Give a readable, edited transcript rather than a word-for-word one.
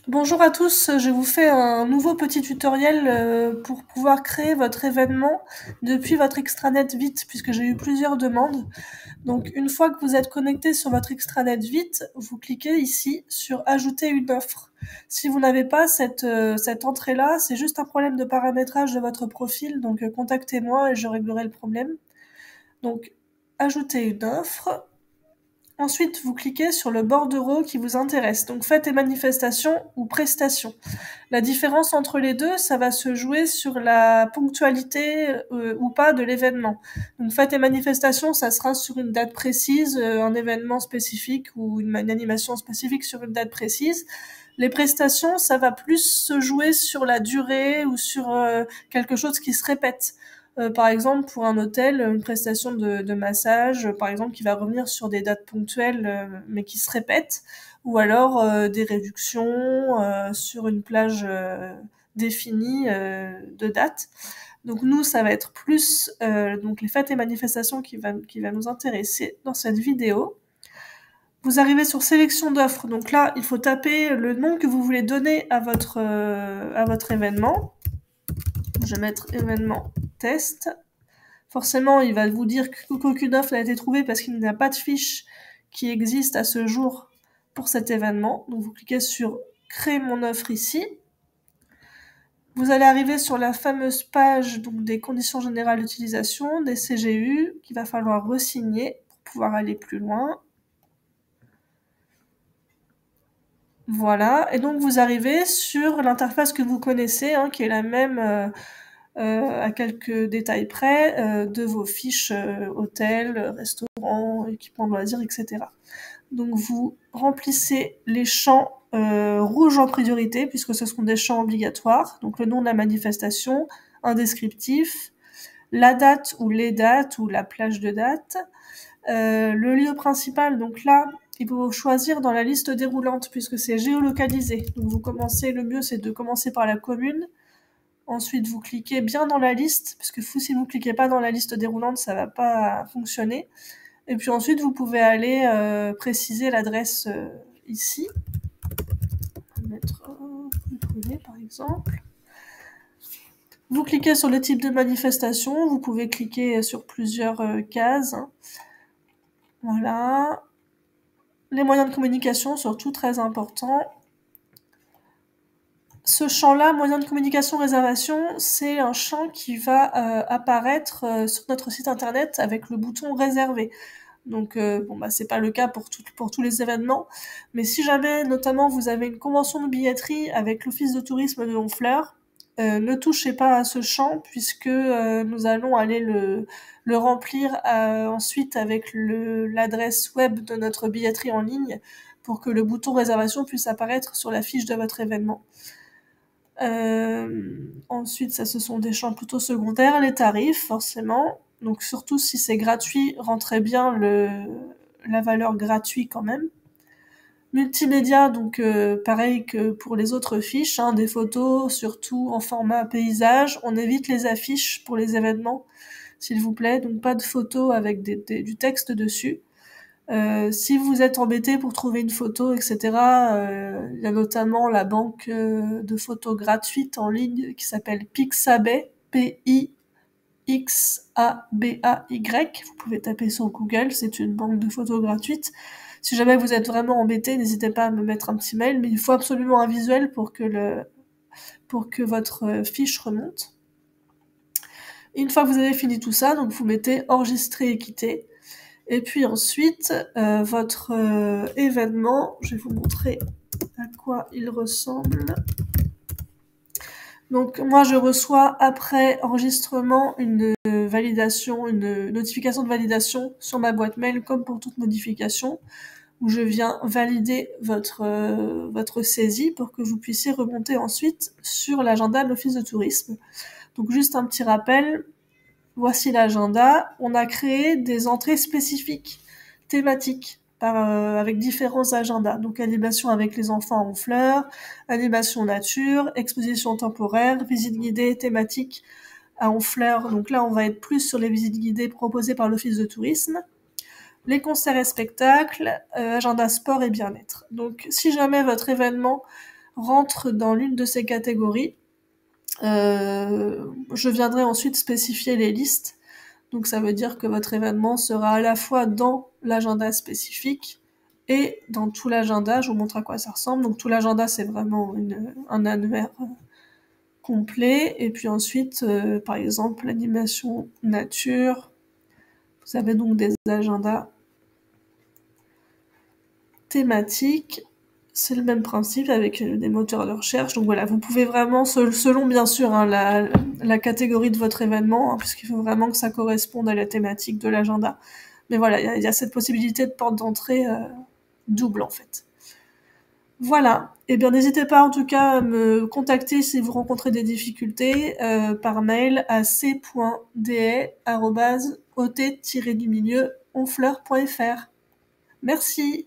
Bonjour à tous, je vous fais un nouveau petit tutoriel pour pouvoir créer votre événement depuis votre extranet Vite, puisque j'ai eu plusieurs demandes. Donc une fois que vous êtes connecté sur votre extranet Vite, vous cliquez ici sur Ajouter une offre. Si vous n'avez pas cette entrée-là, c'est juste un problème de paramétrage de votre profil, donc contactez-moi et je réglerai le problème. Donc Ajouter une offre. Ensuite, vous cliquez sur le bordereau qui vous intéresse. Donc, fêtes et manifestations ou prestations. La différence entre les deux, ça va se jouer sur la ponctualité ou pas de l'événement. Donc, fêtes et manifestations, ça sera sur une date précise, un événement spécifique ou une animation spécifique sur une date précise. Les prestations, ça va plus se jouer sur la durée ou sur quelque chose qui se répète. Par exemple, pour un hôtel, une prestation de massage, par exemple, qui va revenir sur des dates ponctuelles, mais qui se répètent, ou alors des réductions sur une plage définie de date. Donc nous, ça va être plus donc les fêtes et manifestations qui va nous intéresser dans cette vidéo. Vous arrivez sur sélection d'offres. Donc là, il faut taper le nom que vous voulez donner à votre événement. Je vais mettre événement test. Forcément, il va vous dire qu'aucune offre n'a été trouvée parce qu'il n'y a pas de fiche qui existe à ce jour pour cet événement. Donc vous cliquez sur créer mon offre ici. Vous allez arriver sur la fameuse page donc, des conditions générales d'utilisation, des CGU, qu'il va falloir re-signer pour pouvoir aller plus loin. Voilà, et donc vous arrivez sur l'interface que vous connaissez, qui est la même à quelques détails près de vos fiches hôtels, restaurants, équipements de loisirs, etc. Donc vous remplissez les champs rouges en priorité, puisque ce sont des champs obligatoires, donc le nom de la manifestation, un descriptif, la date ou les dates ou la plage de date, le lieu principal, donc là, il faut choisir dans la liste déroulante puisque c'est géolocalisé. Donc vous commencez, le mieux c'est de commencer par la commune. Ensuite, vous cliquez bien dans la liste, parce que si vous cliquez pas dans la liste déroulante, ça va pas fonctionner. Et puis ensuite, vous pouvez aller préciser l'adresse ici. On va mettre brûlé par exemple. Vous cliquez sur le type de manifestation, vous pouvez cliquer sur plusieurs cases. Voilà. Les moyens de communication, surtout très important. Ce champ-là, moyens de communication réservation, c'est un champ qui va apparaître sur notre site internet avec le bouton réservé. Donc c'est pas le cas pour tous les événements, mais si jamais notamment vous avez une convention de billetterie avec l'office de tourisme de Honfleur, ne touchez pas à ce champ puisque nous allons aller le remplir ensuite avec l'adresse web de notre billetterie en ligne pour que le bouton réservation puisse apparaître sur la fiche de votre événement. Ensuite, ça, ce sont des champs plutôt secondaires, les tarifs, forcément. Donc, surtout si c'est gratuit, rentrez bien la valeur gratuit quand même. Multimédia, donc pareil que pour les autres fiches, des photos, surtout en format paysage. On évite les affiches pour les événements, s'il vous plaît. Donc, pas de photos avec du texte dessus. Si vous êtes embêté pour trouver une photo, etc., il y a notamment la banque de photos gratuite en ligne qui s'appelle Pixabay, Pixabay. Vous pouvez taper sur Google, c'est une banque de photos gratuite. Si jamais vous êtes vraiment embêté, n'hésitez pas à me mettre un petit mail, mais il faut absolument un visuel pour que votre fiche remonte. Et une fois que vous avez fini tout ça, donc vous mettez enregistrer et quitter. Et puis ensuite, votre événement, je vais vous montrer à quoi il ressemble. Donc moi je reçois après enregistrement une validation, une notification de validation sur ma boîte mail comme pour toute modification, où je viens valider votre saisie pour que vous puissiez remonter ensuite sur l'agenda de l'Office de tourisme. Donc juste un petit rappel, voici l'agenda. On a créé des entrées spécifiques, thématiques, avec différents agendas. Donc animation avec les enfants en fleurs, animation nature, exposition temporaire, visite guidée thématique à Honfleur. Donc là, on va être plus sur les visites guidées proposées par l'Office de tourisme. Les concerts et spectacles, agenda sport et bien-être. Donc si jamais votre événement rentre dans l'une de ces catégories, je viendrai ensuite spécifier les listes. Donc ça veut dire que votre événement sera à la fois dans l'agenda spécifique et dans tout l'agenda. Je vous montre à quoi ça ressemble. Donc tout l'agenda, c'est vraiment un annuaire complet. Et puis ensuite, par exemple, l'animation nature. Vous avez donc des agendas thématiques. C'est le même principe avec des moteurs de recherche. Donc voilà, vous pouvez vraiment, selon bien sûr hein, la catégorie de votre événement, hein, puisqu'il faut vraiment que ça corresponde à la thématique de l'agenda. Mais voilà, il y a cette possibilité de porte d'entrée double en fait. Voilà. Eh bien, n'hésitez pas en tout cas à me contacter si vous rencontrez des difficultés par mail à c.de@ot-onfleur.fr. Merci.